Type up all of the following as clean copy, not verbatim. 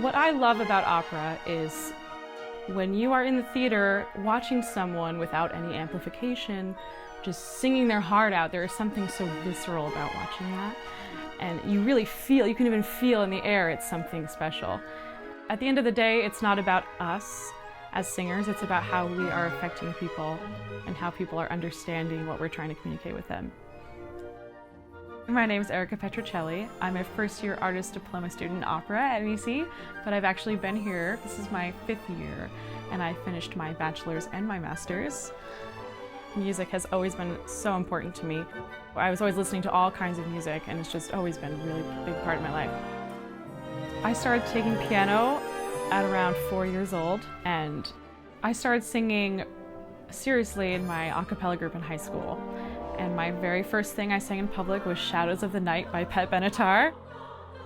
What I love about opera is when you are in the theater watching someone without any amplification, just singing their heart out, there is something so visceral about watching that. And you really feel, you can even feel in the air it's something special. At the end of the day, it's not about us as singers, it's about how we are affecting people and how people are understanding what we're trying to communicate with them. My name is Erica Petrocelli. I'm a first-year artist diploma student in opera at NEC, but I've actually been here, this is my 5th year, and I finished my bachelor's and my master's. Music has always been so important to me. I was always listening to all kinds of music, and it's just always been a really big part of my life. I started taking piano at around 4 years old, and I started singing seriously in my a cappella group in high school. And my very first thing I sang in public was Shadows of the Night by Pet Benatar.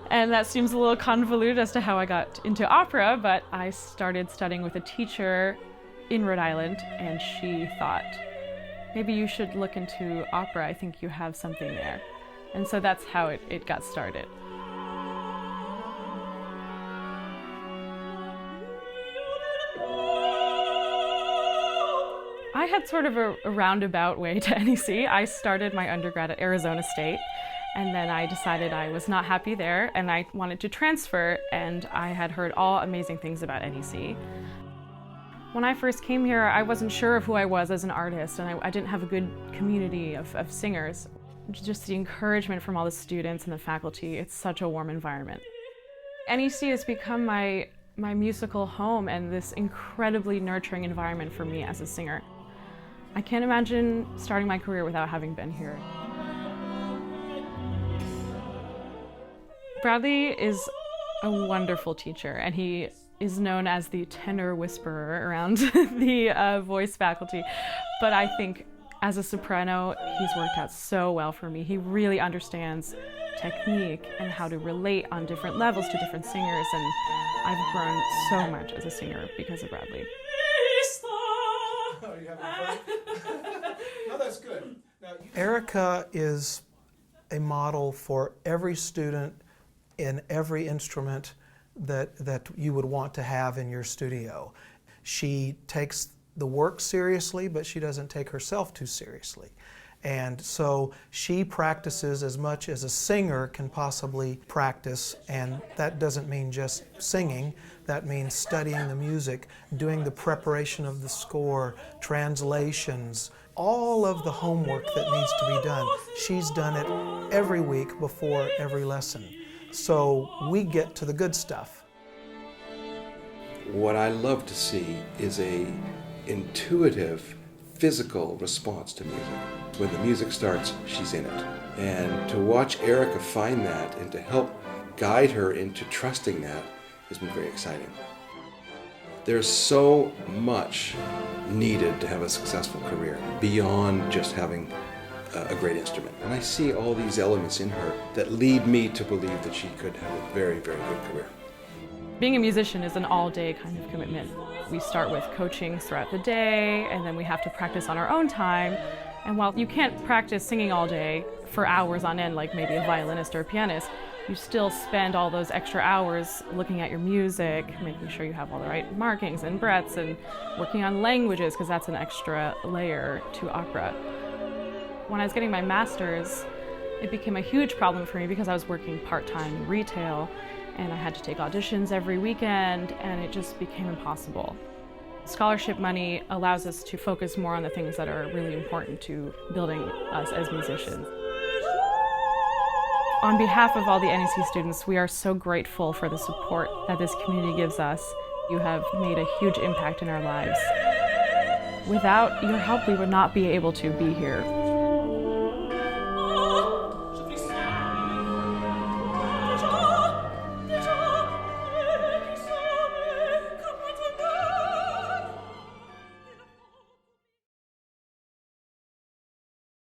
And that seems a little convoluted as to how I got into opera, but I started studying with a teacher in Rhode Island, and she thought, maybe you should look into opera, I think you have something there. And so that's how it got started. I had sort of a roundabout way to NEC. I started my undergrad at Arizona State, and then I decided I was not happy there and I wanted to transfer, and I had heard all amazing things about NEC. When I first came here, I wasn't sure of who I was as an artist, and I didn't have a good community of singers. Just the encouragement from all the students and the faculty, it's such a warm environment. NEC has become my musical home and this incredibly nurturing environment for me as a singer. I can't imagine starting my career without having been here. Bradley is a wonderful teacher, and he is known as the tenor whisperer around the voice faculty. But I think as a soprano, he's worked out so well for me. He really understands technique and how to relate on different levels to different singers, and I've grown so much as a singer because of Bradley. Oh, you having fun? No, that's good. Now, Erica is a model for every student in every instrument that you would want to have in your studio. She takes the work seriously, but she doesn't take herself too seriously. And so she practices as much as a singer can possibly practice, and that doesn't mean just singing. That means studying the music, doing the preparation of the score, translations, all of the homework that needs to be done. She's done it every week before every lesson. So we get to the good stuff. What I love to see is an intuitive, physical response to music. When the music starts, she's in it. And to watch Erica find that and to help guide her into trusting that has been very exciting. There's so much needed to have a successful career beyond just having a great instrument. And I see all these elements in her that lead me to believe that she could have a very, very good career. Being a musician is an all-day kind of commitment. We start with coaching throughout the day, and then we have to practice on our own time. And while you can't practice singing all day for hours on end like maybe a violinist or a pianist, you still spend all those extra hours looking at your music, making sure you have all the right markings and breaths, and working on languages, because that's an extra layer to opera. When I was getting my master's, it became a huge problem for me because I was working part-time in retail, and I had to take auditions every weekend, and it just became impossible. Scholarship money allows us to focus more on the things that are really important to building us as musicians. On behalf of all the NEC students, we are so grateful for the support that this community gives us. You have made a huge impact in our lives. Without your help, we would not be able to be here.